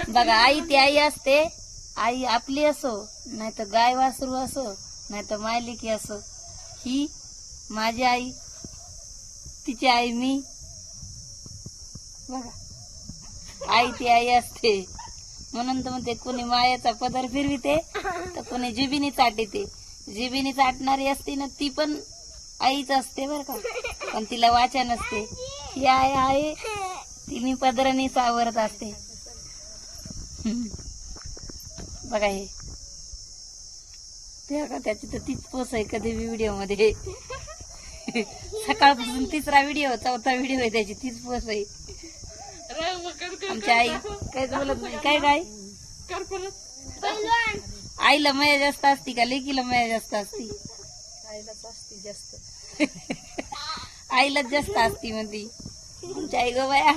बघा आई ती आई असते. आई आपली असो नाही तर गाय वासरू असो नाही तर मायलेकी असो, ही माझी आई, तिची आई मी. बघा आई ती आई असते. म्हणून तर म्हणते कोणी मायाचा पदर फिरविते तर कोणी जिबीने चाटीते. जिबीने चाटणारी असते ना ती पण आईच असते बर का, पण तिला वाचा नसते. ही आई आहे तिने पदराने सावरत असते. बघा हे बघा त्याची तर तीच पोच आहे कधी व्हिडिओ मध्ये. सकाळपासून तिसरा व्हिडिओ चौथा व्हिडिओ आहे त्याची तीच पोच आहे. आमची आई काय बोलत नाही. काय काय आईला मया जास्त असती का लेकीला मया जास्त असती? आईलाच असते जास्त. आईलाच जास्त असती म्हणती आमची आई ग बाया.